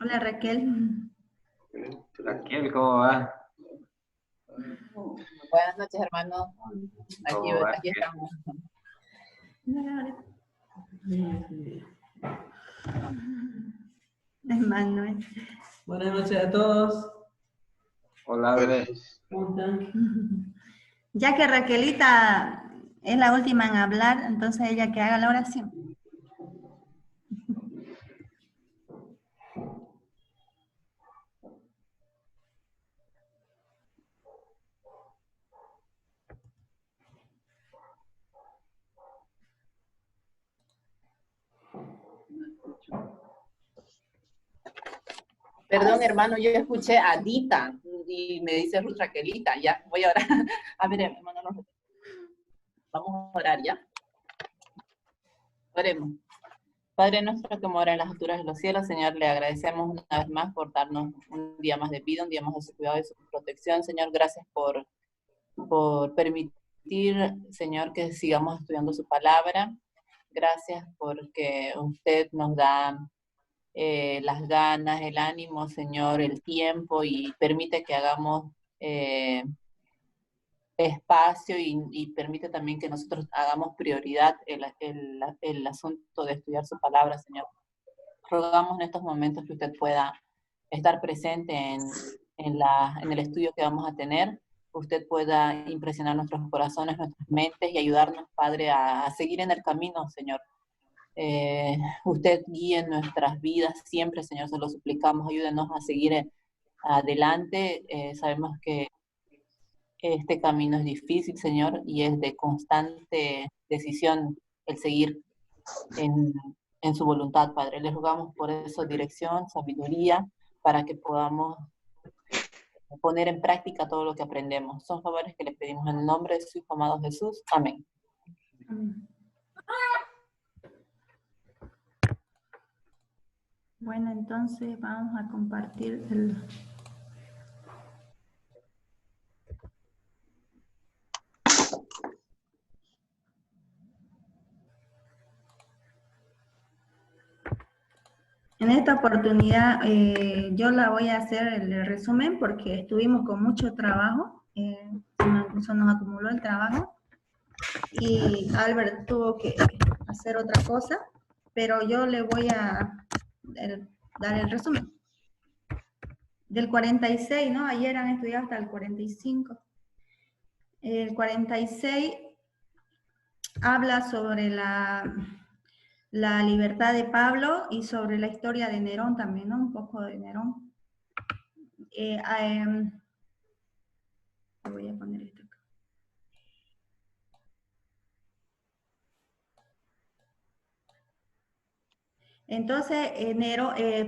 Hola Raquel. Raquel, ¿cómo va? Buenas noches, hermano. Aquí, ¿Cómo va? aquí estamos. Manuel. Buenas noches a todos. Hola, bebé. ¿Cómo están? Ya que Raquelita es la última en hablar, entonces ella que haga la oración. Perdón, hermano, yo escuché a Dita y me dice Ruth Raquelita. Ya, voy a orar. A ver, hermano, vamos a orar ya. Oremos. Padre nuestro que mora en las alturas de los cielos, Señor, le agradecemos una vez más por darnos un día más de vida, un día más de su cuidado y su protección. Señor, gracias por permitir, Señor, que sigamos estudiando su palabra. Gracias porque usted nos da las ganas, el ánimo, Señor, el tiempo y permite que hagamos espacio y permite también que nosotros hagamos prioridad el asunto de estudiar su palabra, Señor. Rogamos en estos momentos que usted pueda estar presente en el estudio que vamos a tener, usted pueda impresionar nuestros corazones, nuestras mentes y ayudarnos, Padre, a seguir en el camino, Señor. Usted guíe nuestras vidas siempre, Señor, se lo suplicamos, ayúdenos a seguir adelante. Sabemos que este camino es difícil, Señor, y es de constante decisión el seguir en su voluntad, Padre. Les rogamos por eso dirección, sabiduría, para que podamos poner en práctica todo lo que aprendemos. Son favores que le pedimos en el nombre de su Hijo amado Jesús. Amén. Amén. Bueno, entonces vamos a compartir el... En esta oportunidad yo la voy a hacer el resumen porque estuvimos con mucho trabajo, se nos acumuló el trabajo y Albert tuvo que hacer otra cosa, pero yo le voy a dar el resumen. Del 46, ¿no? Ayer han estudiado hasta el 45. El 46 habla sobre la libertad de Pablo y sobre la historia de Nerón también, ¿no? Un poco de Nerón. Voy a poner esto acá. Entonces,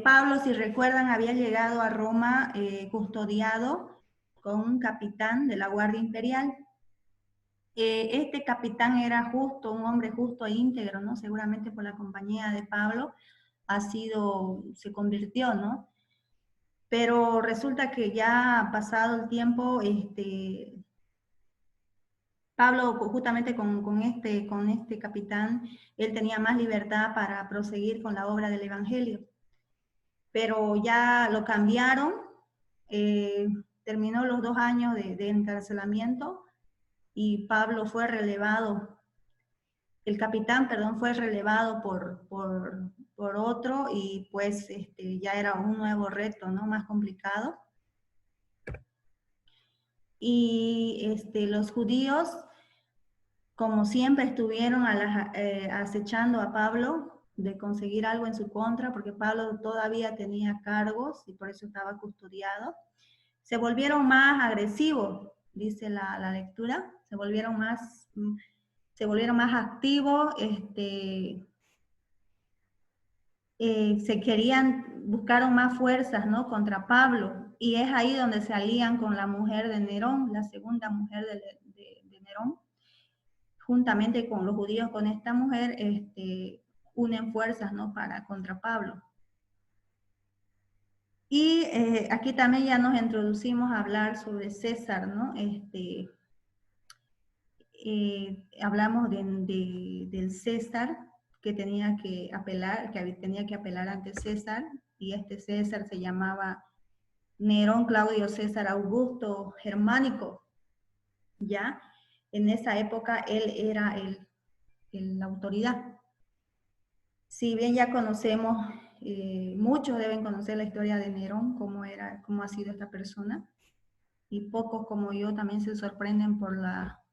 Pablo, si recuerdan, había llegado a Roma custodiado con un capitán de la Guardia Imperial. Este capitán era justo, un hombre justo e íntegro, ¿no? Seguramente por la compañía de Pablo se convirtió, ¿no? Pero resulta que ya pasado el tiempo, Pablo, justamente con este capitán, él tenía más libertad para proseguir con la obra del Evangelio. Pero ya lo cambiaron, terminó los 2 años de encarcelamiento y Pablo fue relevado, el capitán, perdón, fue relevado por otro y pues ya era un nuevo reto, ¿no? Más complicado. Y los judíos, como siempre, estuvieron acechando a Pablo de conseguir algo en su contra, porque Pablo todavía tenía cargos y por eso estaba custodiado. Se volvieron más agresivos, dice la lectura, se volvieron más activos, buscaron más fuerzas, ¿no? Contra Pablo, y es ahí donde se alían con la mujer de Nerón, la segunda mujer de Nerón, juntamente con los judíos, con esta mujer, unen fuerzas, ¿no? Contra Pablo. Y aquí también ya nos introducimos a hablar sobre César, ¿no? Hablamos del César, que tenía que apelar ante César, y este César se llamaba Nerón Claudio César Augusto Germánico, ¿ya? En esa época él era la autoridad. Si bien ya conocemos, muchos deben conocer la historia de Nerón, cómo ha sido esta persona, y pocos como yo también se sorprenden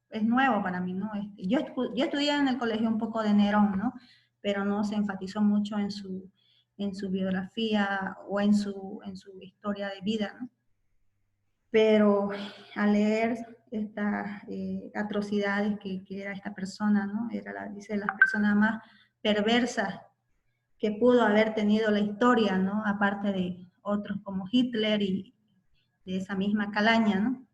es nuevo para mí, ¿no? Yo estudié en el colegio un poco de Nerón, ¿no? Pero no se enfatizó mucho en su biografía o en su historia de vida, ¿no? Pero al leer estas atrocidades que era esta persona, ¿no? Dice, las personas más perversas que pudo haber tenido la historia, ¿no? Aparte de otros como Hitler y de esa misma calaña, ¿no?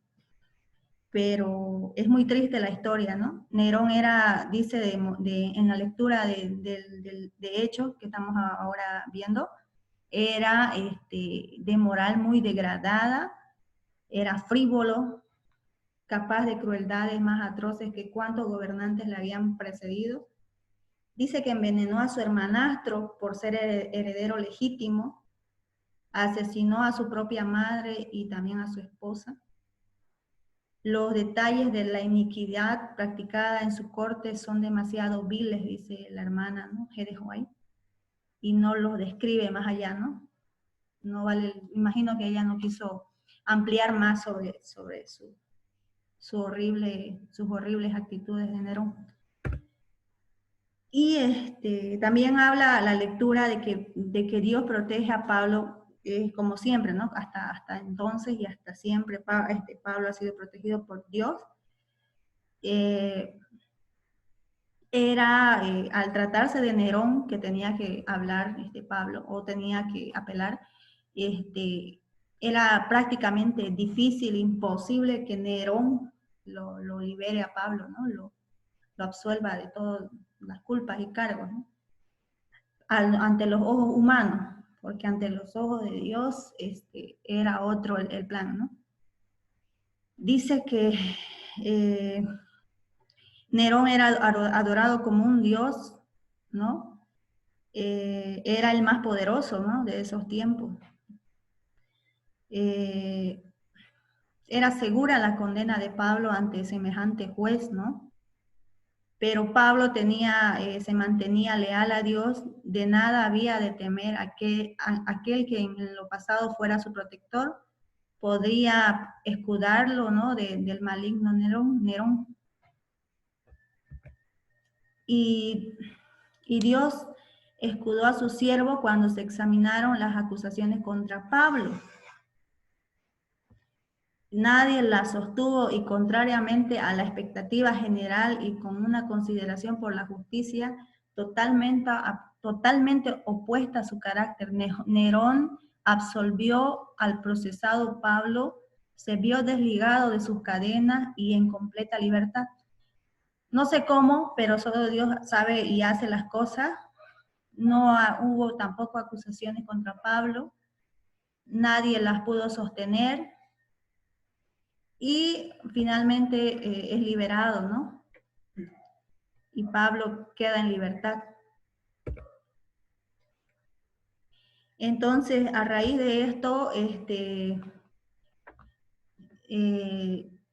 Pero es muy triste la historia, ¿no? Nerón era, dice en la lectura de Hechos que estamos ahora viendo, era de moral muy degradada, era frívolo, capaz de crueldades más atroces que cuantos gobernantes le habían precedido. Dice que envenenó a su hermanastro por ser heredero legítimo, asesinó a su propia madre y también a su esposa. Los detalles de la iniquidad practicada en su corte son demasiado viles, dice la hermana, ¿no? G. de White, y no los describe más allá, ¿no? No vale, imagino que ella no quiso ampliar más sobre sus horribles actitudes de Nerón. Y también habla la lectura de que Dios protege a Pablo, como siempre, ¿no? Hasta entonces y hasta siempre Pablo ha sido protegido por Dios. Al tratarse de Nerón, que tenía que hablar Pablo, o tenía que apelar, era prácticamente difícil, imposible que Nerón lo libere a Pablo, ¿no? Lo absuelva de todas las culpas y cargos, ¿no? Ante los ojos humanos, porque ante los ojos de Dios era otro el plan, ¿no? Dice que Nerón era adorado como un dios, ¿no? Era el más poderoso, ¿no? De esos tiempos. Era segura la condena de Pablo ante semejante juez, ¿no? Pero Pablo se mantenía leal a Dios, de nada había de temer aquel que en lo pasado fuera su protector, podría escudarlo, ¿no? Del maligno Nerón. Y Dios escudó a su siervo cuando se examinaron las acusaciones contra Pablo. Nadie la sostuvo y contrariamente a la expectativa general y con una consideración por la justicia totalmente opuesta a su carácter, Nerón absolvió al procesado Pablo, se vio desligado de sus cadenas y en completa libertad. No sé cómo, pero solo Dios sabe y hace las cosas. No hubo tampoco acusaciones contra Pablo, nadie las pudo sostener. Y finalmente es liberado, ¿no? Y Pablo queda en libertad. Entonces, a raíz de esto,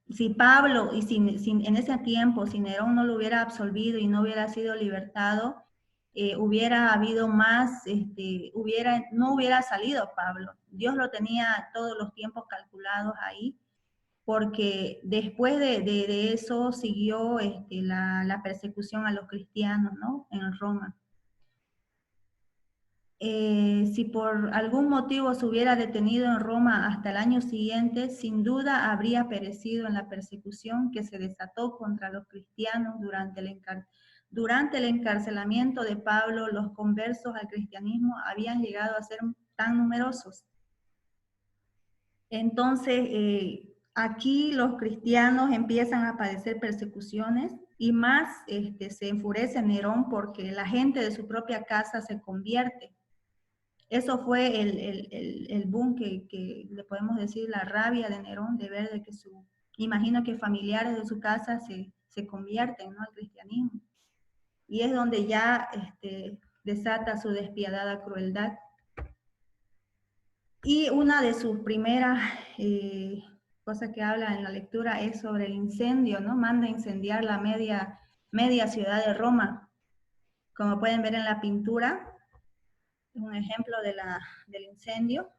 si Pablo, y en ese tiempo, si Nerón no lo hubiera absolvido y no hubiera sido libertado, hubiera habido más, no hubiera salido Pablo. Dios lo tenía todos los tiempos calculados ahí, porque después de eso siguió la persecución a los cristianos, ¿no? En Roma. Si por algún motivo se hubiera detenido en Roma hasta el año siguiente, sin duda habría perecido en la persecución que se desató contra los cristianos durante el encarcelamiento de Pablo. Los conversos al cristianismo habían llegado a ser tan numerosos. Entonces, aquí los cristianos empiezan a padecer persecuciones y más se enfurece Nerón porque la gente de su propia casa se convierte. Eso fue el boom que le podemos decir, la rabia de Nerón de ver de que imagino que familiares de su casa se convierten, ¿no? Al cristianismo. Y es donde ya desata su despiadada crueldad. Y una de sus primeras cosas que habla en la lectura es sobre el incendio, ¿no? Manda a incendiar la media ciudad de Roma. Como pueden ver en la pintura, es un ejemplo del incendio.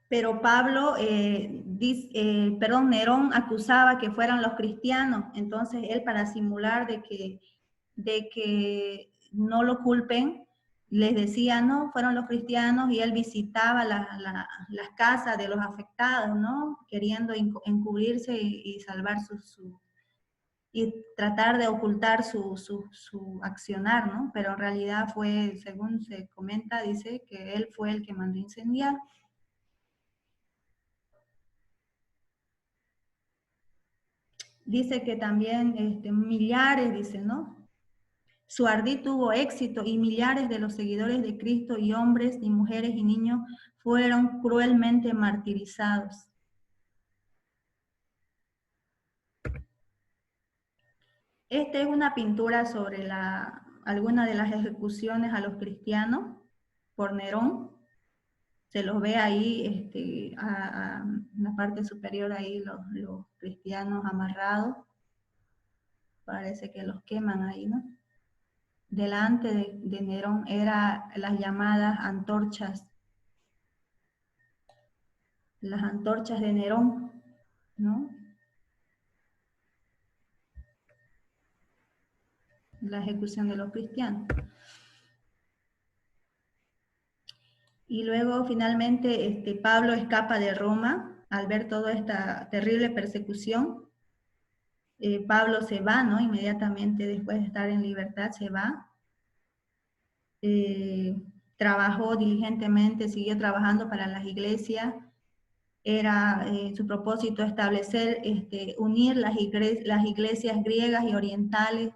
Pero Pablo, Nerón acusaba que fueran los cristianos, entonces él para simular de que no lo culpen, les decía, no, fueron los cristianos, y él visitaba las casas de los afectados, ¿no? Queriendo encubrirse y salvar y tratar de ocultar su accionar, ¿no? Pero en realidad fue, según se comenta, dice que él fue el que mandó incendiar. Dice que también millares, dice, ¿no? Su ardid tuvo éxito y millares de los seguidores de Cristo y hombres y mujeres y niños fueron cruelmente martirizados. Esta es una pintura sobre alguna de las ejecuciones a los cristianos por Nerón. Se los ve ahí en la parte superior, ahí los cristianos amarrados. Parece que los queman ahí, ¿no? Delante de Nerón eran las llamadas antorchas, las antorchas de Nerón, ¿no? La ejecución de los cristianos. Y luego finalmente Pablo escapa de Roma al ver toda esta terrible persecución. Pablo se va, ¿no? Inmediatamente después de estar en libertad se va. Trabajó diligentemente, siguió trabajando para las iglesias. Era su propósito establecer, unir las iglesias griegas y orientales,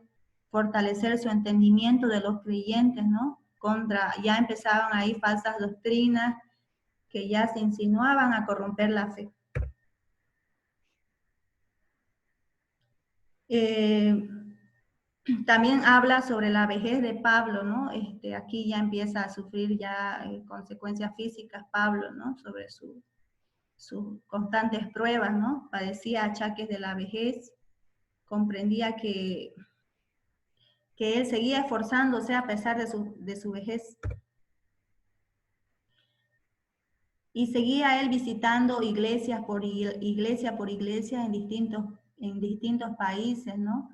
fortalecer su entendimiento de los creyentes, ¿no? Ya empezaban ahí falsas doctrinas que ya se insinuaban a corromper la fe. También habla sobre la vejez de Pablo, ¿no? Aquí ya empieza a sufrir ya consecuencias físicas Pablo, ¿no? Sobre sus constantes pruebas, ¿no? Padecía achaques de la vejez, comprendía que él seguía esforzándose a pesar de su vejez. Y seguía él visitando iglesia por iglesia en distintos países, ¿no?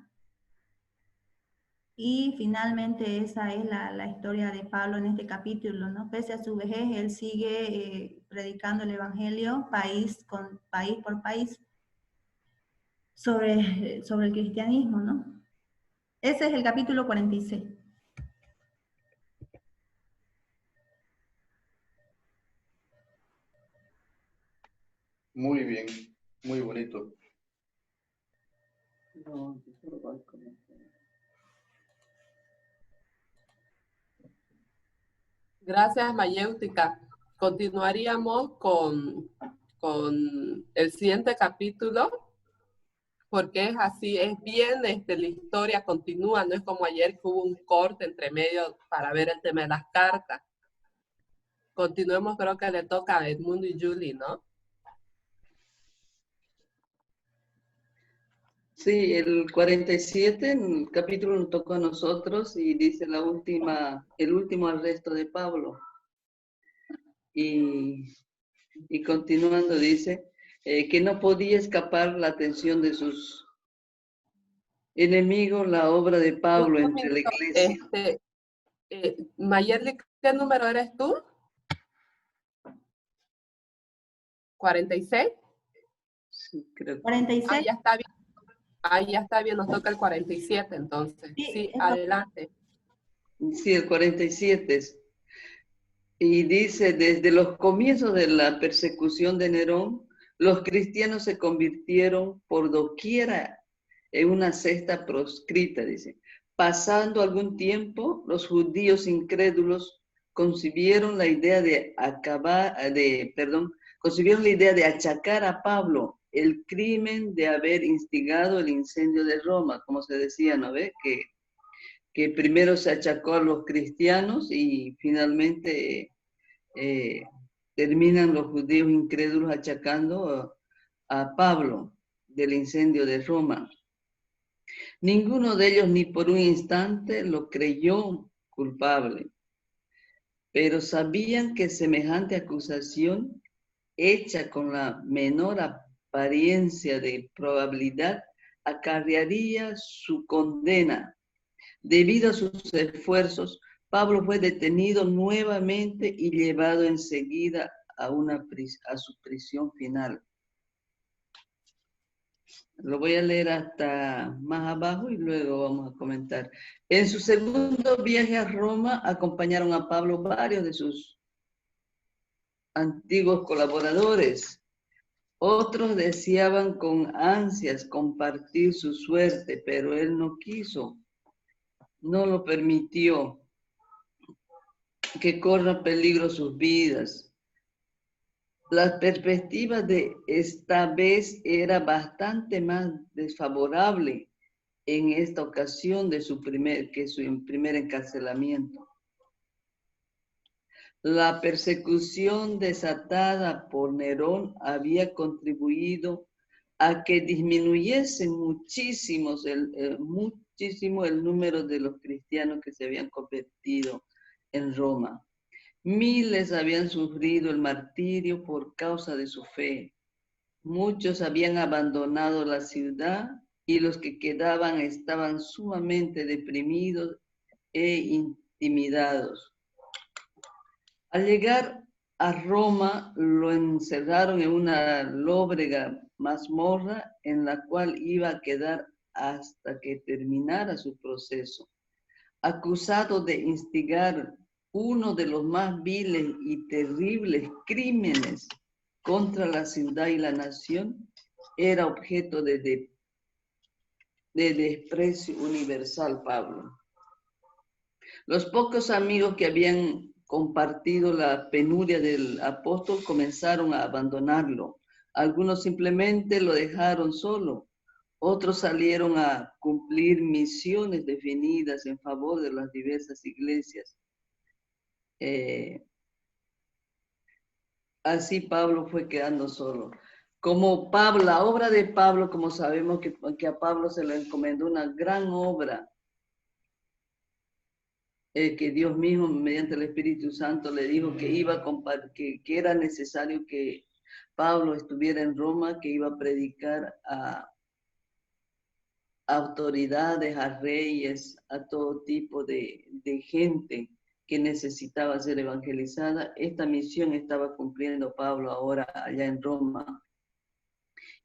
Y finalmente esa es la historia de Pablo en este capítulo, ¿no? Pese a su vejez, él sigue predicando el evangelio país por país sobre el cristianismo, ¿no? Ese es el capítulo 46. Muy bien, muy bonito. Gracias, Mayéutica. Continuaríamos con el siguiente capítulo, porque es así, es bien, la historia continúa, no es como ayer que hubo un corte entre medio para ver el tema de las cartas. Continuemos, creo que le toca a Edmundo y Julie, ¿no? Sí, el 47, el capítulo nos tocó a nosotros y dice el último arresto de Pablo. Y continuando dice que no podía escapar la atención de sus enemigos la obra de Pablo entre la iglesia. Mayerly, ¿qué número eres tú? 46. Sí, creo que 46. Ya está bien. Ya está bien, nos toca el 47 entonces. Sí, adelante. Sí, el 47. Y dice, desde los comienzos de la persecución de Nerón, los cristianos se convirtieron por doquiera en una secta proscrita, dice. Pasando algún tiempo, los judíos incrédulos concibieron la idea de achacar a Pablo el crimen de haber instigado el incendio de Roma, como se decía, ¿no ve? Que primero se achacó a los cristianos y finalmente terminan los judíos incrédulos achacando a Pablo del incendio de Roma. Ninguno de ellos ni por un instante lo creyó culpable, pero sabían que semejante acusación, hecha con la menor apariencia de probabilidad, acarrearía su condena. Debido a sus esfuerzos, Pablo fue detenido nuevamente y llevado enseguida a su prisión final. Lo voy a leer hasta más abajo y luego vamos a comentar. En su segundo viaje a Roma acompañaron a Pablo varios de sus antiguos colaboradores. Otros deseaban con ansias compartir su suerte, pero él no quiso, no lo permitió, que corran peligro sus vidas. La perspectiva de esta vez era bastante más desfavorable en esta ocasión de su primer encarcelamiento. La persecución desatada por Nerón había contribuido a que disminuyese muchísimo el número de los cristianos que se habían convertido en Roma. Miles habían sufrido el martirio por causa de su fe. Muchos habían abandonado la ciudad y los que quedaban estaban sumamente deprimidos e intimidados. Al llegar a Roma, lo encerraron en una lóbrega mazmorra en la cual iba a quedar hasta que terminara su proceso. Acusado de instigar uno de los más viles y terribles crímenes contra la ciudad y la nación, era objeto de desprecio universal, Pablo. Los pocos amigos que habían compartido la penuria del apóstol comenzaron a abandonarlo. Algunos simplemente lo dejaron solo. Otros salieron a cumplir misiones definidas en favor de las diversas iglesias. Así Pablo fue quedando solo. Como Pablo, la obra de Pablo, como sabemos que a Pablo se le encomendó una gran obra, que Dios mismo, mediante el Espíritu Santo, le dijo que que era necesario que Pablo estuviera en Roma, que iba a predicar a autoridades, a reyes, a todo tipo de gente que necesitaba ser evangelizada. Esta misión estaba cumpliendo Pablo ahora allá en Roma.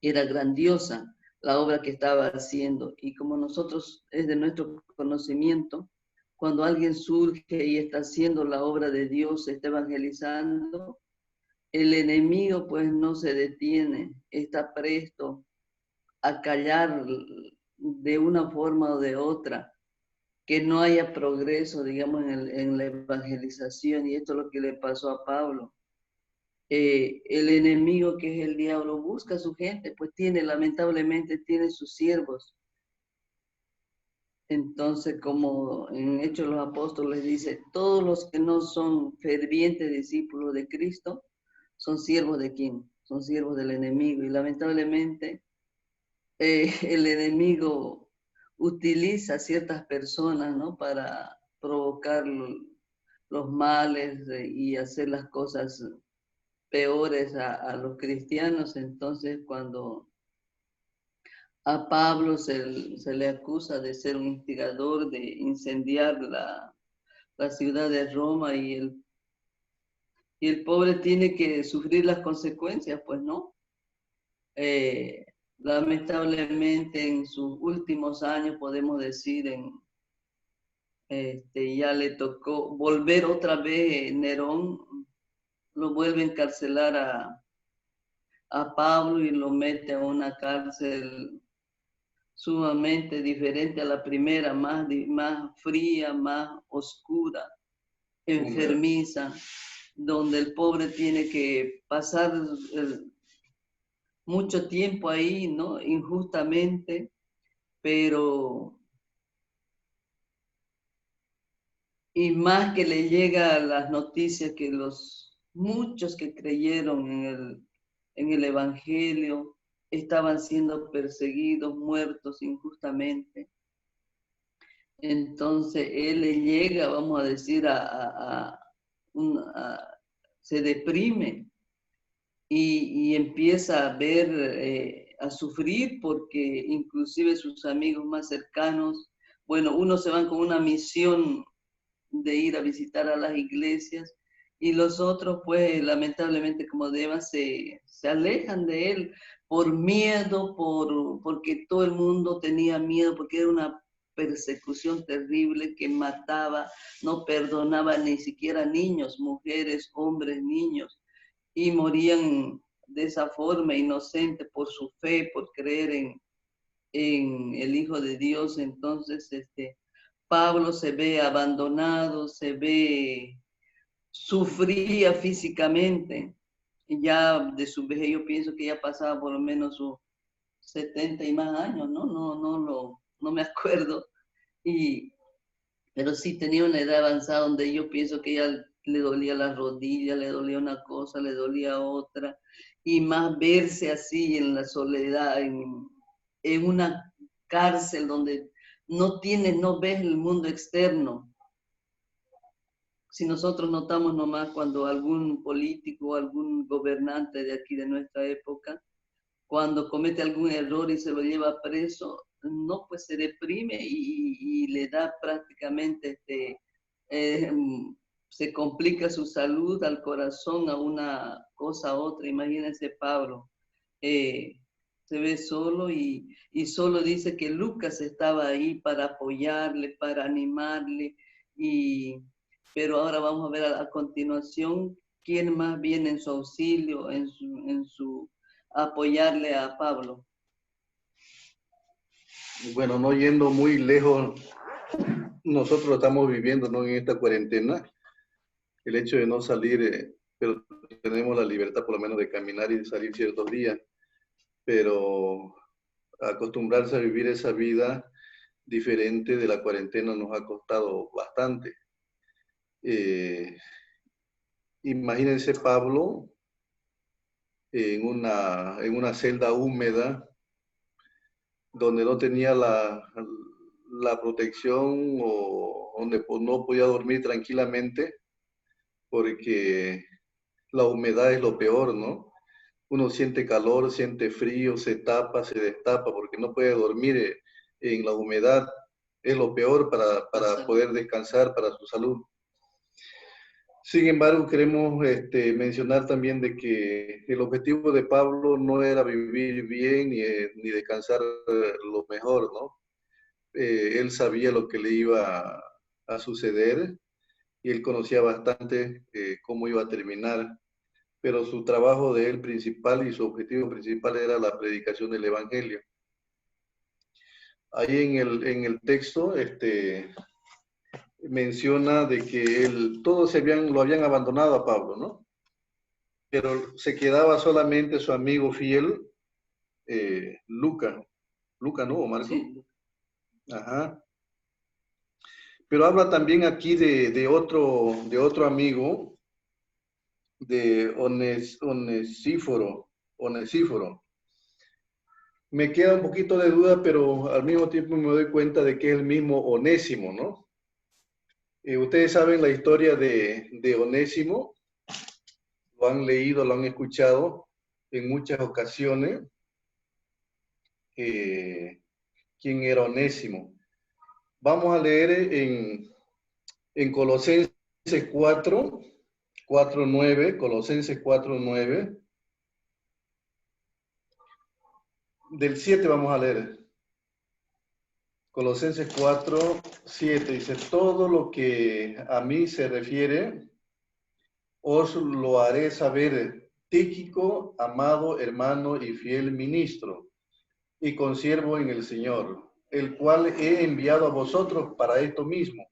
Era grandiosa la obra que estaba haciendo, y como nosotros es de nuestro conocimiento, cuando alguien surge y está haciendo la obra de Dios, está evangelizando, el enemigo pues no se detiene, está presto a callar de una forma o de otra, que no haya progreso, digamos, en la evangelización, y esto es lo que le pasó a Pablo. El enemigo, que es el diablo, busca a su gente, pues lamentablemente tiene sus siervos. Entonces, como en Hechos los Apóstoles dice, todos los que no son fervientes discípulos de Cristo, son siervos ¿de quién? Son siervos del enemigo, y lamentablemente el enemigo utiliza a ciertas personas, ¿no?, para provocar los males y hacer las cosas peores a los cristianos. Entonces, cuando a Pablo se le acusa de ser un instigador, de incendiar la ciudad de Roma, y el pobre tiene que sufrir las consecuencias, pues no. Lamentablemente en sus últimos años, podemos decir, ya le tocó volver otra vez. Nerón lo vuelve a encarcelar a Pablo y lo mete a una cárcel sumamente diferente a la primera, más fría, más oscura, enfermiza, donde el pobre tiene que pasar mucho tiempo ahí, ¿no? Injustamente, pero y más que le llega las noticias que los muchos que creyeron en el Evangelio estaban siendo perseguidos, muertos injustamente. Entonces él le llega, vamos a decir, se deprime y empieza a ver, a sufrir porque inclusive sus amigos más cercanos, bueno, unos se van con una misión de ir a visitar a las iglesias y los otros pues lamentablemente como Deva se alejan de él por miedo, porque todo el mundo tenía miedo, porque era una persecución terrible que mataba, no perdonaba ni siquiera niños, mujeres, hombres, niños, y morían de esa forma, inocentes por su fe, por creer en el Hijo de Dios. Entonces, Pablo se ve abandonado, se ve, sufría físicamente, y ya de su vejez yo pienso que ya pasaba por lo menos sus 70 y más años, ¿no? No me acuerdo, pero sí tenía una edad avanzada donde yo pienso que ya le dolía la rodilla, le dolía una cosa, le dolía otra, y más verse así en la soledad, en una cárcel donde no ves el mundo externo. Si nosotros notamos nomás cuando algún político o algún gobernante de aquí de nuestra época, cuando comete algún error y se lo lleva preso, no, pues se deprime y le da prácticamente, se complica su salud al corazón, a una cosa a otra. Imagínense Pablo, se ve solo y solo dice que Lucas estaba ahí para apoyarle, para animarle, pero ahora vamos a ver a continuación quién más viene en su auxilio, en su apoyarle a Pablo. Bueno, no yendo muy lejos, nosotros estamos viviendo, ¿no?, en esta cuarentena, el hecho de no salir, pero tenemos la libertad por lo menos de caminar y de salir ciertos días, pero acostumbrarse a vivir esa vida diferente de la cuarentena nos ha costado bastante. Imagínense Pablo en una celda húmeda donde no tenía la protección, o donde no podía dormir tranquilamente porque la humedad es lo peor, ¿no? Uno siente calor, siente frío, se tapa, se destapa porque no puede dormir en la humedad. Es lo peor para poder descansar, para su salud. Sin embargo, queremos mencionar también de que el objetivo de Pablo no era vivir bien ni descansar lo mejor, ¿no? Él sabía lo que le iba a suceder y él conocía bastante cómo iba a terminar, pero su trabajo de él principal y su objetivo principal era la predicación del Evangelio. Ahí en el texto, menciona de que todos lo habían abandonado a Pablo, ¿no? Pero se quedaba solamente su amigo fiel, Luca, ¿no, Marco? Sí. Ajá. Pero habla también aquí de otro amigo, de Onesíforo. Me queda un poquito de duda, pero al mismo tiempo me doy cuenta de que es el mismo Onésimo, ¿no? Ustedes saben la historia de Onésimo, lo han leído, lo han escuchado en muchas ocasiones. ¿Quién era Onésimo? Vamos a leer en Colosenses 4:9, Colosenses 4:9. Del 7 vamos a leer. Colosenses 4:7 dice: todo lo que a mí se refiere, os lo haré saber, Tíquico, amado hermano y fiel ministro, y consiervo en el Señor, el cual he enviado a vosotros para esto mismo,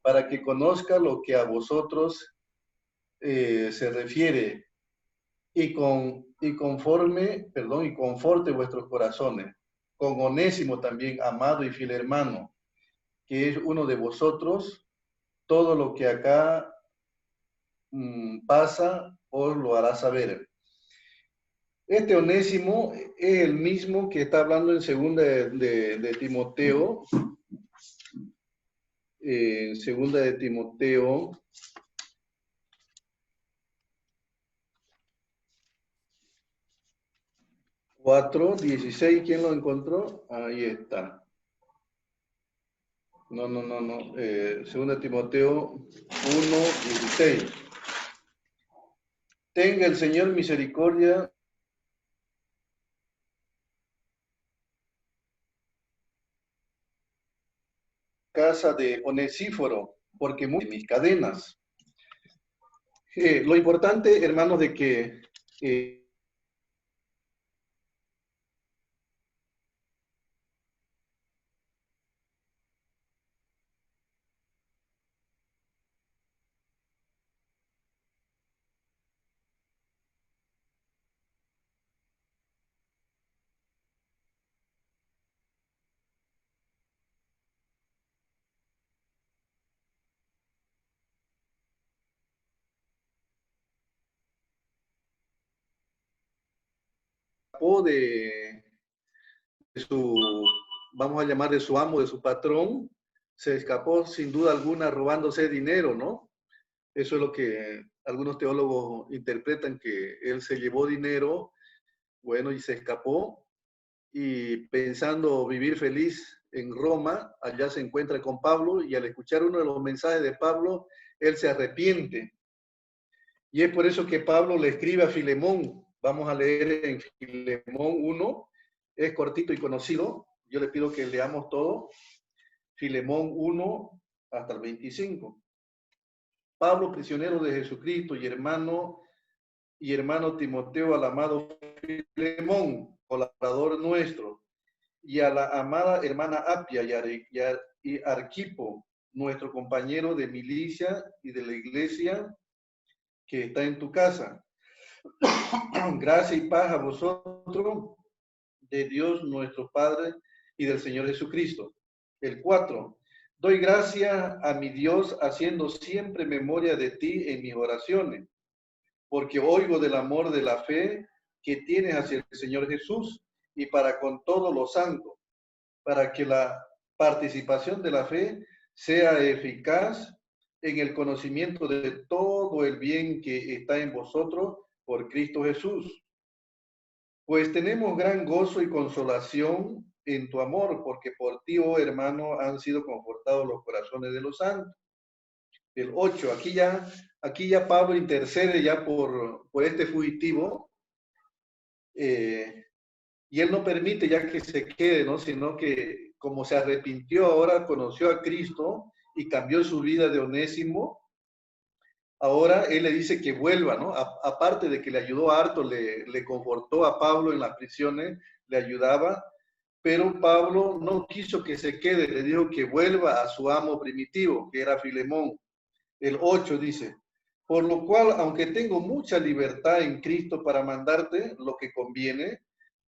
para que conozca lo que a vosotros se refiere, y con y conforte vuestros corazones, con Onésimo también, amado y fiel hermano, que es uno de vosotros. Todo lo que acá pasa, os lo hará saber. Este Onésimo es el mismo que está hablando en segunda de Timoteo, segunda de Timoteo 4:16. ¿Quién lo encontró? Ahí está. No. Segunda de Timoteo 1:16. Tenga el Señor misericordia casa de Onesíforo, porque mis cadenas. Lo importante, hermanos, de que de su, vamos a llamar de su amo, de su patrón, se escapó sin duda alguna robándose dinero, ¿no? Eso es lo que algunos teólogos interpretan, que él se llevó dinero, bueno, y se escapó, y pensando vivir feliz en Roma, allá se encuentra con Pablo, y al escuchar uno de los mensajes de Pablo, él se arrepiente. Y es por eso que Pablo le escribe a Filemón. Vamos a leer en Filemón 1, es cortito y conocido. Yo le pido que leamos todo. Filemón 1 hasta el 25. Pablo, prisionero de Jesucristo y hermano Timoteo, al amado Filemón, colaborador nuestro, y a la amada hermana Apia y Arquipo, nuestro compañero de milicia y de la iglesia que está en tu casa. Gracia y paz a vosotros, de Dios nuestro Padre y del Señor Jesucristo. El 4. Doy gracias a mi Dios haciendo siempre memoria de ti en mis oraciones, porque oigo del amor de la fe que tienes hacia el Señor Jesús y para con todos los santos, para que la participación de la fe sea eficaz en el conocimiento de todo el bien que está en vosotros por Cristo Jesús. Pues tenemos gran gozo y consolación en tu amor, porque por ti, oh hermano, han sido confortados los corazones de los santos. El 8, aquí ya Pablo intercede ya por este fugitivo, y él no permite ya que se quede, ¿no? Sino que como se arrepintió ahora, conoció a Cristo y cambió su vida de Onésimo, ahora él le dice que vuelva, ¿no? Aparte de que le ayudó harto, le confortó a Pablo en las prisiones, le ayudaba, pero Pablo no quiso que se quede, le dijo que vuelva a su amo primitivo, que era Filemón. El 8 dice, por lo cual, aunque tengo mucha libertad en Cristo para mandarte lo que conviene,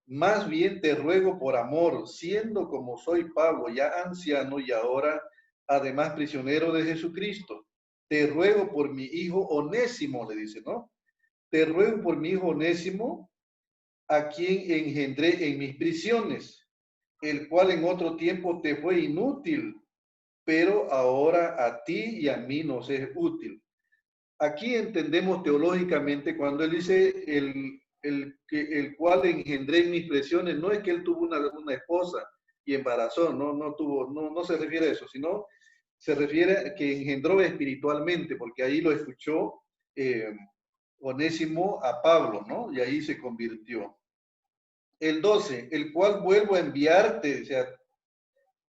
más bien te ruego por amor, siendo como soy Pablo, ya anciano y ahora además prisionero de Jesucristo. Te ruego por mi hijo Onésimo, le dice, ¿no? Te ruego por mi hijo Onésimo, a quien engendré en mis prisiones, el cual en otro tiempo te fue inútil, pero ahora a ti y a mí nos es útil. Aquí entendemos teológicamente cuando él dice el cual engendré en mis prisiones, no es que él tuvo una esposa y embarazó, no se refiere a eso, sino se refiere a que engendró espiritualmente, porque ahí lo escuchó Onésimo a Pablo, ¿no? Y ahí se convirtió. El 12, el cual vuelvo a enviarte, o sea,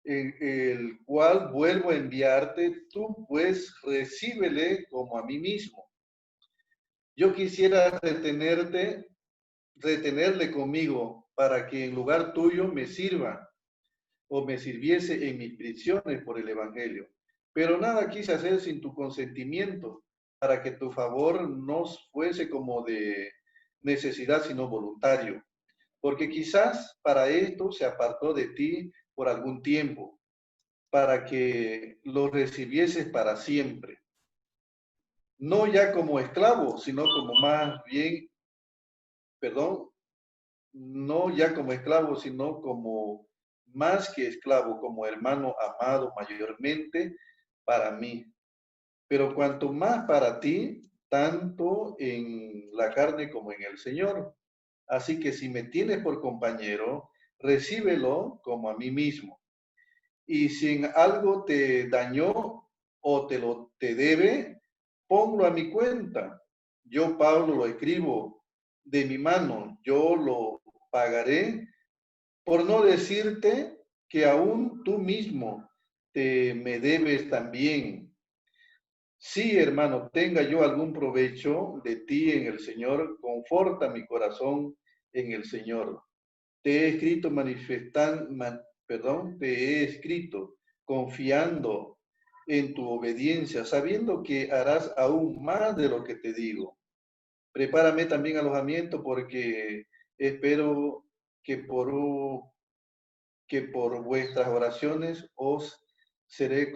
el cual vuelvo a enviarte, tú pues recíbele como a mí mismo. Yo quisiera retenerle conmigo, para que en lugar tuyo me sirva o me sirviese en mis prisiones por el Evangelio. Pero nada quise hacer sin tu consentimiento, para que tu favor no fuese como de necesidad, sino voluntario. Porque quizás para esto se apartó de ti por algún tiempo, para que lo recibieses para siempre. No ya como esclavo, sino como más bien, perdón, no ya como esclavo, sino como más que esclavo, como hermano amado mayormente para mí. Pero cuanto más para ti, tanto en la carne como en el Señor. Así que si me tienes por compañero, recíbelo como a mí mismo. Y si en algo te dañó o te debe, ponlo a mi cuenta. Yo, Pablo, lo escribo de mi mano, yo lo pagaré, por no decirte que aún tú mismo me debes también. Sí, hermano, tenga yo algún provecho de ti en el Señor, conforta mi corazón en el Señor. Te he escrito te he escrito confiando en tu obediencia, sabiendo que harás aún más de lo que te digo. Prepárame también alojamiento porque espero que por vuestras oraciones os seré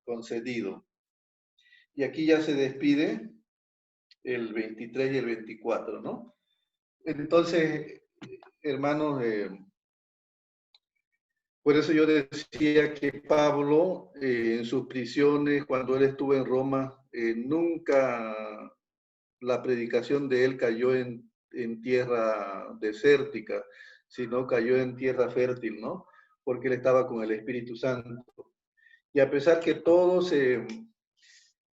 concedido. Y aquí ya se despide el 23 y el 24, ¿no? Entonces, hermanos, por eso yo decía que Pablo, en sus prisiones, cuando él estuvo en Roma, nunca la predicación de él cayó en tierra desértica, sino cayó en tierra fértil, ¿no? Porque él estaba con el Espíritu Santo. Y a pesar que todos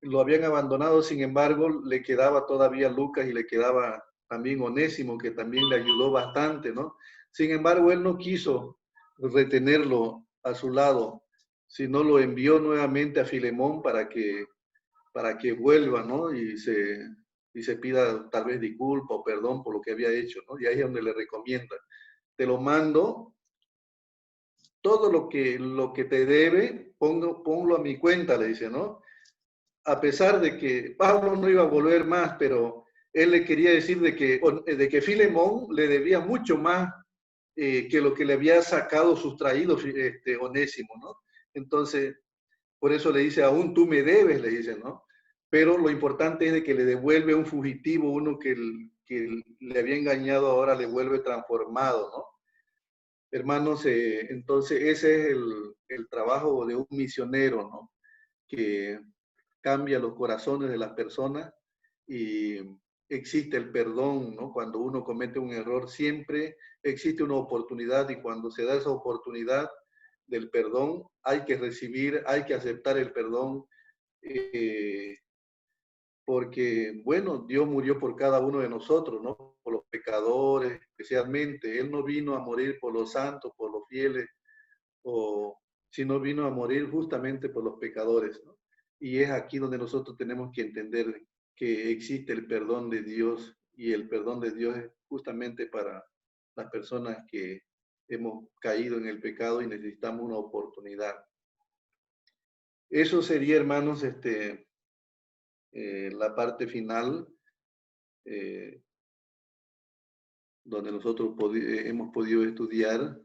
lo habían abandonado, sin embargo, le quedaba todavía Lucas y le quedaba también Onésimo, que también le ayudó bastante, ¿no? Sin embargo, él no quiso retenerlo a su lado, sino lo envió nuevamente a Filemón para que vuelva, ¿no? Y se pida tal vez disculpa o perdón por lo que había hecho, ¿no? Y ahí es donde le recomienda, te lo mando, todo lo que te debe, ponlo a mi cuenta, le dice, ¿no? A pesar de que Pablo no iba a volver más, pero él le quería decir de que Filemón le debía mucho más que lo que le había sustraído Onésimo, ¿no? Entonces, por eso le dice, aún tú me debes, le dice, ¿no? Pero lo importante es de que le devuelve un fugitivo, uno que le había engañado, ahora le vuelve transformado, ¿no? Hermanos, entonces ese es el trabajo de un misionero, ¿no? Que cambia los corazones de las personas y existe el perdón, ¿no? Cuando uno comete un error, siempre existe una oportunidad y cuando se da esa oportunidad del perdón, hay que recibir, hay que aceptar el perdón, porque, bueno, Dios murió por cada uno de nosotros, ¿no? Por los pecadores, especialmente. Él no vino a morir por los santos, por los fieles, sino vino a morir justamente por los pecadores, ¿no? Y es aquí donde nosotros tenemos que entender que existe el perdón de Dios y el perdón de Dios es justamente para las personas que hemos caído en el pecado y necesitamos una oportunidad. Eso sería, hermanos, la parte final donde nosotros hemos podido estudiar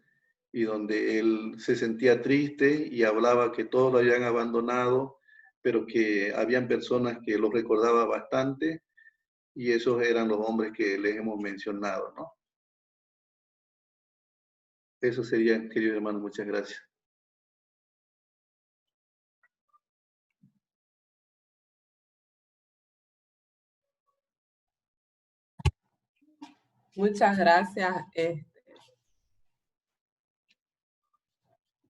y donde él se sentía triste y hablaba que todos lo habían abandonado, pero que habían personas que lo recordaban bastante y esos eran los hombres que les hemos mencionado, ¿no? Eso sería, querido hermano, muchas gracias. Muchas gracias.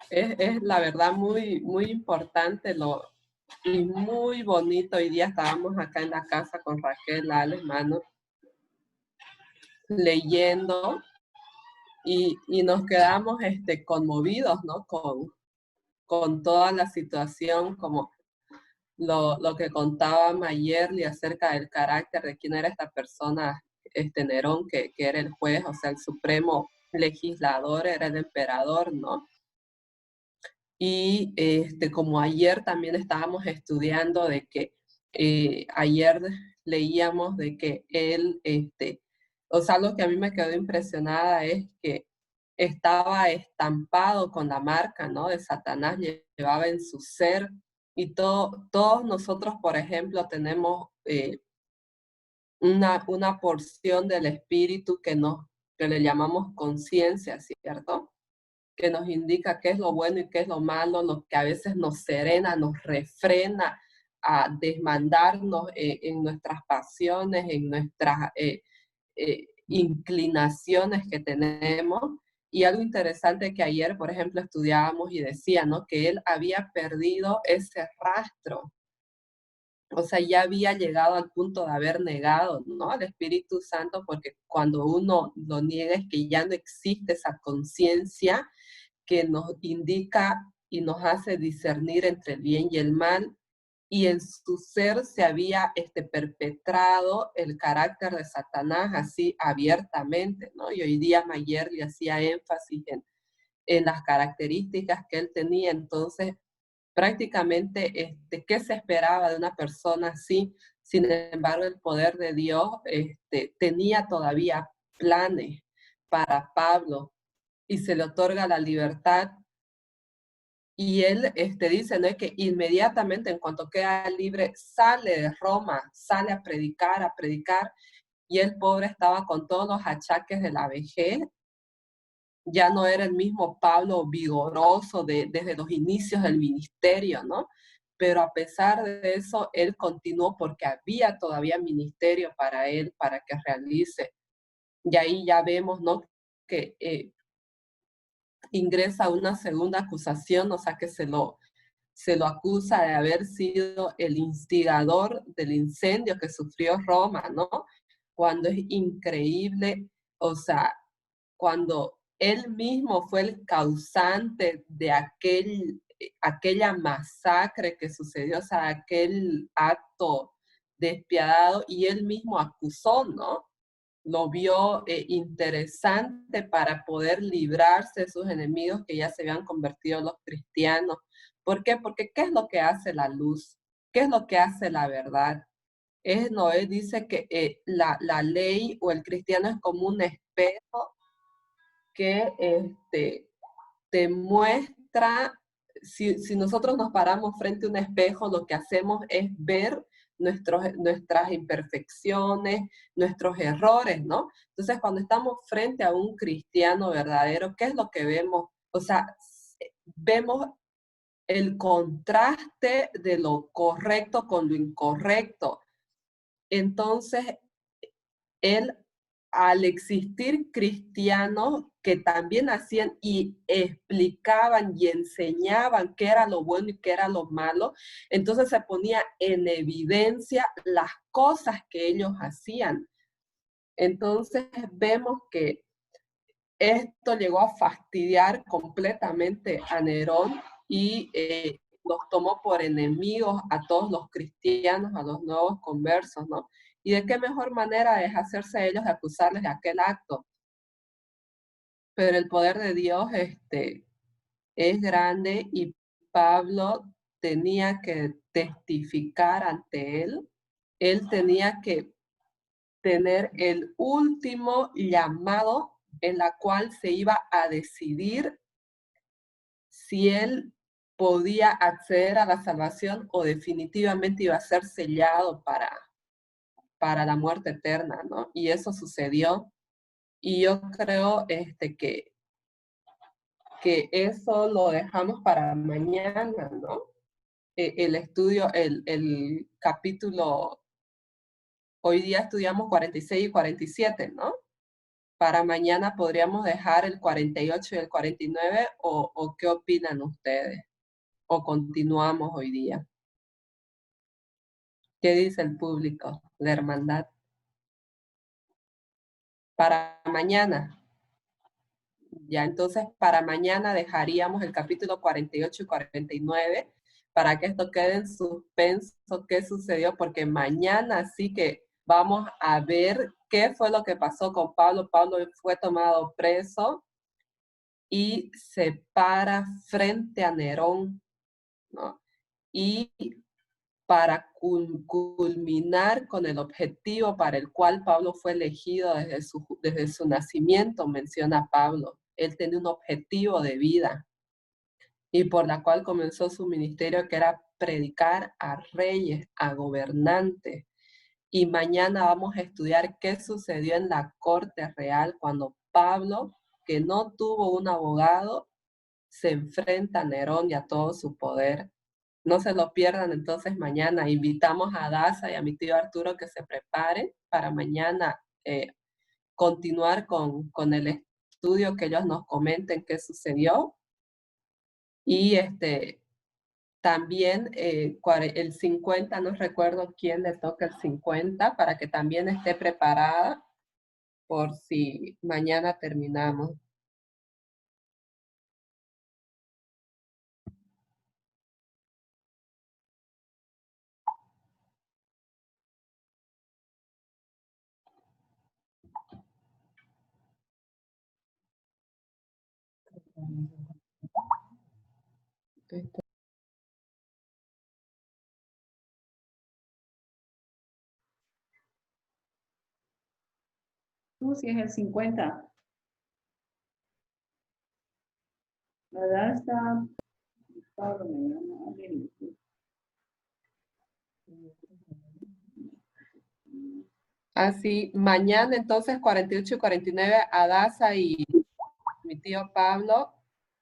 Es la verdad muy, muy importante y muy bonito. Hoy día estábamos acá en la casa con Raquel, Ale, hermano, leyendo y nos quedamos conmovidos, ¿no? Con toda la situación, como lo que contaba Mayerly acerca del carácter de quién era esta persona, Nerón, que era el juez, o sea, el supremo legislador, era el emperador, ¿no? Y como ayer también estábamos estudiando de que ayer leíamos de que él O sea, lo que a mí me quedó impresionada es que estaba estampado con la marca, ¿no? De Satanás, llevaba en su ser, y todos nosotros, por ejemplo, tenemos una porción del espíritu que le llamamos conciencia, ¿cierto? Que nos indica qué es lo bueno y qué es lo malo, lo que a veces nos serena, nos refrena a desmandarnos en nuestras pasiones, en nuestras inclinaciones que tenemos. Y algo interesante que ayer, por ejemplo, estudiábamos y decía, ¿no? Que él había perdido ese rastro. O sea, ya había llegado al punto de haber negado, ¿no? Al Espíritu Santo, porque cuando uno lo niega es que ya no existe esa conciencia que nos indica y nos hace discernir entre el bien y el mal, y en su ser se había perpetrado el carácter de Satanás así abiertamente, ¿no? Y hoy día Mayer le hacía énfasis en las características que él tenía. Entonces, prácticamente, ¿qué se esperaba de una persona así? Sin embargo, el poder de Dios tenía todavía planes para Pablo, y se le otorga la libertad. Y él dice, ¿no? Que inmediatamente, en cuanto queda libre, sale de Roma, sale a predicar, y el pobre estaba con todos los achaques de la vejez. Ya no era el mismo Pablo vigoroso desde los inicios del ministerio, ¿no? Pero a pesar de eso, él continuó porque había todavía ministerio para él, para que realice. Y ahí ya vemos, ¿no? Que ingresa una segunda acusación, o sea que se lo acusa de haber sido el instigador del incendio que sufrió Roma, ¿no? Cuando es increíble, o sea, cuando él mismo fue el causante de aquella masacre que sucedió, o sea, aquel acto despiadado, y él mismo acusó, ¿no? Lo vio interesante para poder librarse de sus enemigos que ya se habían convertido en los cristianos. ¿Por qué? Porque ¿qué es lo que hace la luz? ¿Qué es lo que hace la verdad? Noé dice que la ley o el cristiano es como un espejo que te muestra. Si nosotros nos paramos frente a un espejo, lo que hacemos es ver nuestras imperfecciones, nuestros errores, ¿no? Entonces, cuando estamos frente a un cristiano verdadero, ¿qué es lo que vemos? O sea, vemos el contraste de lo correcto con lo incorrecto. Entonces, él, al existir cristianos que también hacían y explicaban y enseñaban qué era lo bueno y qué era lo malo, entonces se ponía en evidencia las cosas que ellos hacían. Entonces vemos que esto llegó a fastidiar completamente a Nerón y los tomó por enemigos a todos los cristianos, a los nuevos conversos, ¿no? ¿Y de qué mejor manera es hacerse ellos de acusarles de aquel acto? Pero el poder de Dios es grande, y Pablo tenía que testificar ante él. Él tenía que tener el último llamado en la cual se iba a decidir si él podía acceder a la salvación o definitivamente iba a ser sellado para la muerte eterna, ¿no? Y eso sucedió. Y yo creo que eso lo dejamos para mañana, ¿no? El estudio, el capítulo, hoy día estudiamos 46 y 47, ¿no? Para mañana podríamos dejar el 48 y el 49, o ¿qué opinan ustedes? ¿O continuamos hoy día? ¿Qué dice el público, la hermandad? Para mañana. Ya, entonces para mañana dejaríamos el capítulo 48 y 49 para que esto quede en suspenso qué sucedió, porque mañana sí que vamos a ver qué fue lo que pasó con Pablo. Pablo fue tomado preso y se para frente a Nerón, ¿no? Y para culminar con el objetivo para el cual Pablo fue elegido desde su nacimiento, menciona Pablo. Él tenía un objetivo de vida y por la cual comenzó su ministerio, que era predicar a reyes, a gobernantes. Y mañana vamos a estudiar qué sucedió en la corte real cuando Pablo, que no tuvo un abogado, se enfrenta a Nerón y a todo su poder. No se lo pierdan entonces mañana. Invitamos a Daza y a mi tío Arturo que se preparen para mañana continuar con el estudio, que ellos nos comenten qué sucedió. Y también el 50, no recuerdo quién le toca el 50, para que también esté preparada por si mañana terminamos. Si es el 50. ¿Verdad? Está Pablo, me llama alguien. Así, mañana entonces 48 y 49 Adasa y mi tío Pablo,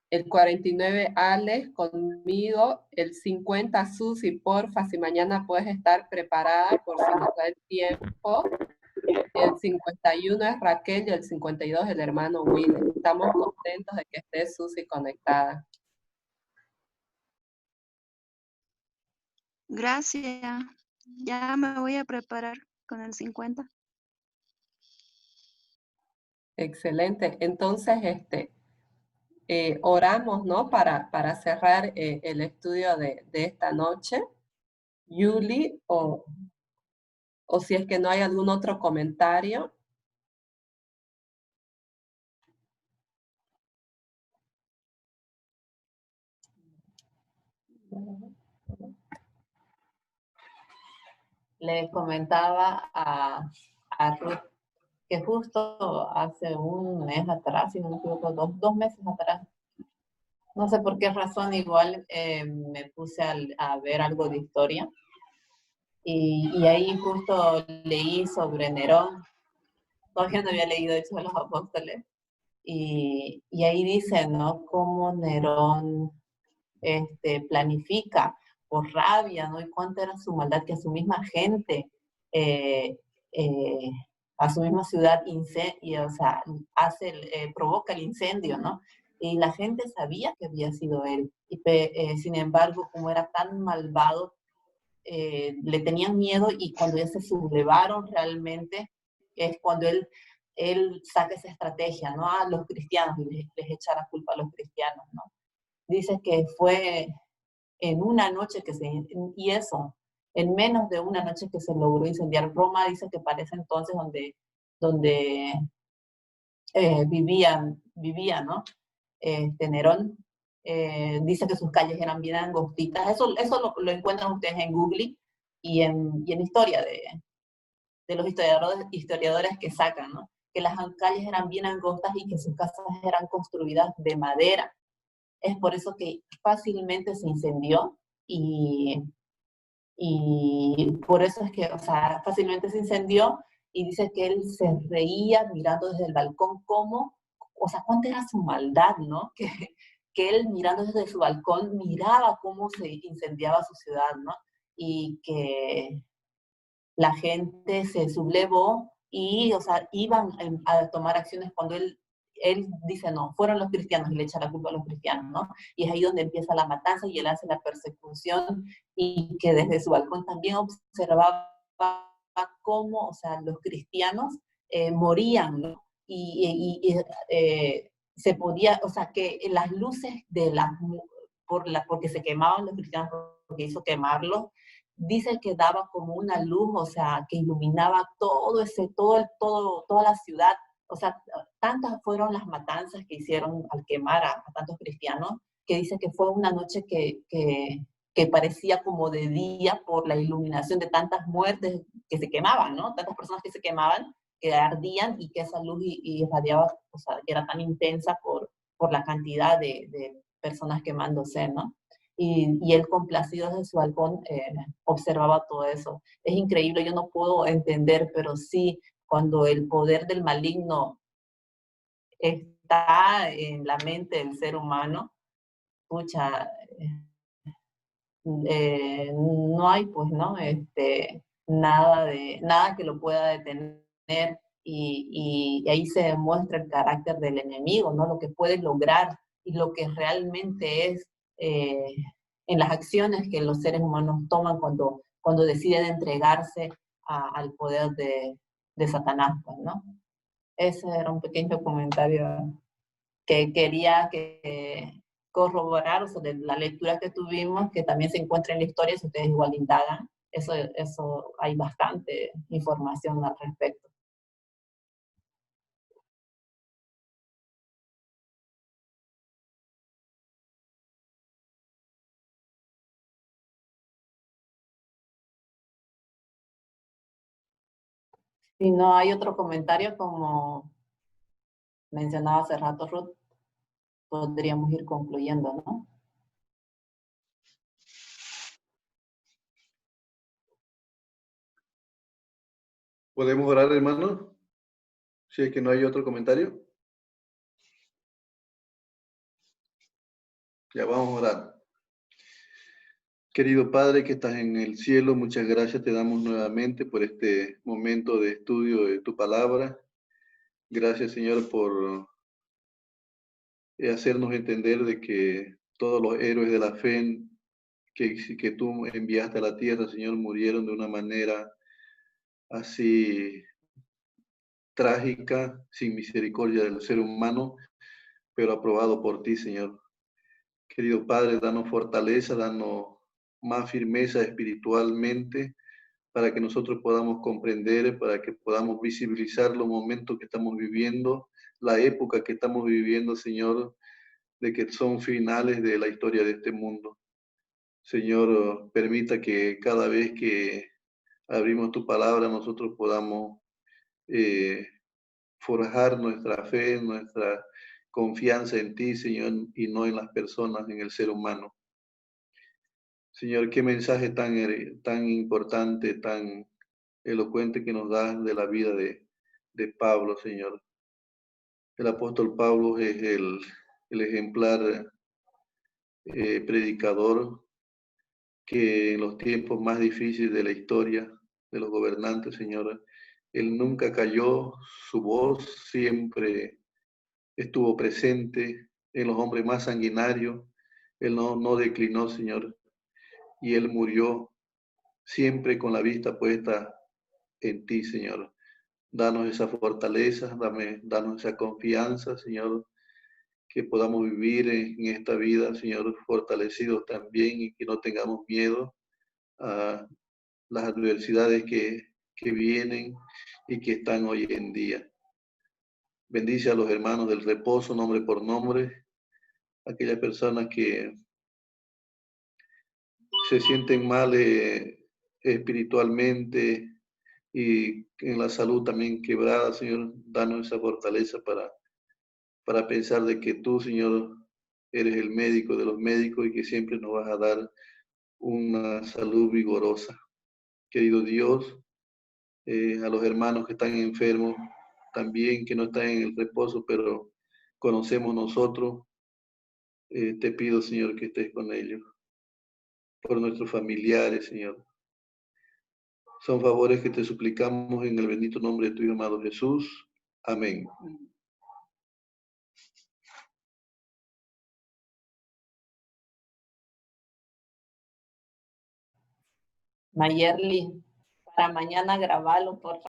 el 49 Alex conmigo, el 50 Susi, porfa, si mañana puedes estar preparada por si nos da el tiempo. El 51 es Raquel y el 52 el hermano Will. Estamos contentos de que esté Susi conectada. Gracias. Ya me voy a preparar con el 50. Excelente. Entonces, oramos, ¿no? Para cerrar el estudio de esta noche. Yuli, o si es que no hay algún otro comentario. Le comentaba a Ruth que justo hace un mes atrás, si no me equivoco, dos meses atrás, no sé por qué razón, igual me puse a ver algo de historia y ahí justo leí sobre Nerón. Todavía no había leído Hechos de los Apóstoles y ahí dice, ¿no? Cómo Nerón planifica por rabia, ¿no? Y cuánta era su maldad, que a su misma gente, a su misma ciudad, o sea, provoca el incendio, ¿no? Y la gente sabía que había sido él. Sin embargo, como era tan malvado, le tenían miedo, y cuando ya se sublevaron realmente, es cuando él saca esa estrategia, ¿no? A los cristianos, y les echa la culpa a los cristianos, ¿no? Dice que fue en una noche en menos de una noche que se logró incendiar Roma. Dice que para ese entonces donde vivía, ¿no? Nerón, dice que sus calles eran bien angostitas. Eso lo encuentran ustedes en Google y en historia de los historiadores que sacan, ¿no? Que las calles eran bien angostas y que sus casas eran construidas de madera. Es por eso que fácilmente se incendió y por eso es que, o sea, fácilmente se incendió, y dice que él se reía mirando desde el balcón cómo, o sea, cuánta era su maldad, ¿no? Que él mirando desde su balcón miraba cómo se incendiaba su ciudad, ¿no? Y que la gente se sublevó y, o sea, iban a tomar acciones cuando él dice, no, fueron los cristianos, y le echa la culpa a los cristianos, ¿no? Y es ahí donde empieza la matanza y él hace la persecución, y que desde su balcón también observaba cómo, o sea, los cristianos morían, ¿no? Se podía, o sea, que las luces porque se quemaban los cristianos, porque hizo quemarlos, dice que daba como una luz, o sea, que iluminaba toda la ciudad. O sea, tantas fueron las matanzas que hicieron al quemar a tantos cristianos, que dice que fue una noche que que parecía como de día por la iluminación de tantas muertes que se quemaban, ¿no? Tantas personas que se quemaban, que ardían y que esa luz irradiaba, o sea, que era tan intensa por la cantidad de personas quemándose, ¿no? Y él complacido desde su balcón observaba todo eso. Es increíble, yo no puedo entender, pero sí, cuando el poder del maligno está en la mente del ser humano, pucha, no hay pues, ¿no? Nada que lo pueda detener y ahí se demuestra el carácter del enemigo, ¿no? Lo que puede lograr y lo que realmente es en las acciones que los seres humanos toman cuando deciden entregarse al poder de Satanás, pues, ¿no? Ese era un pequeño comentario que quería corroborar, o sea, de la lectura que tuvimos, que también se encuentra en la historia, si ustedes igual indagan, eso hay bastante información al respecto. Si no hay otro comentario, como mencionaba hace rato Ruth, podríamos ir concluyendo, ¿no? ¿Podemos orar, hermano? Si es que no hay otro comentario. Ya vamos a orar. Querido Padre que estás en el cielo, muchas gracias te damos nuevamente por este momento de estudio de tu palabra. Gracias, Señor, por hacernos entender de que todos los héroes de la fe que tú enviaste a la tierra, Señor, murieron de una manera así trágica, sin misericordia del ser humano, pero aprobado por ti, Señor. Querido Padre, danos fortaleza, danos más firmeza espiritualmente para que nosotros podamos comprender, para que podamos visibilizar los momentos que estamos viviendo, la época que estamos viviendo, Señor, de que son finales de la historia de este mundo. Señor, permita que cada vez que abrimos tu palabra nosotros podamos forjar nuestra fe, nuestra confianza en ti, Señor, y no en las personas, en el ser humano. Señor, qué mensaje tan importante, tan elocuente que nos da de la vida de Pablo, Señor. El apóstol Pablo es el ejemplar predicador que en los tiempos más difíciles de la historia de los gobernantes, Señor, él nunca cayó, su voz siempre estuvo presente en los hombres más sanguinarios, él no declinó, Señor, y él murió siempre con la vista puesta en ti, Señor. Danos esa fortaleza, danos esa confianza, Señor, que podamos vivir en esta vida, Señor, fortalecidos también y que no tengamos miedo a las adversidades que vienen y que están hoy en día. Bendice a los hermanos del reposo, nombre por nombre, aquellas personas que se sienten mal espiritualmente y en la salud también quebrada, Señor, danos esa fortaleza para pensar de que tú, Señor, eres el médico de los médicos y que siempre nos vas a dar una salud vigorosa. Querido Dios, a los hermanos que están enfermos, también que no están en el reposo, pero conocemos nosotros, te pido, Señor, que estés con ellos, por nuestros familiares, Señor. Son favores que te suplicamos en el bendito nombre de tu Hijo amado Jesús. Amén. Mayerly, para mañana grabarlo, por favor.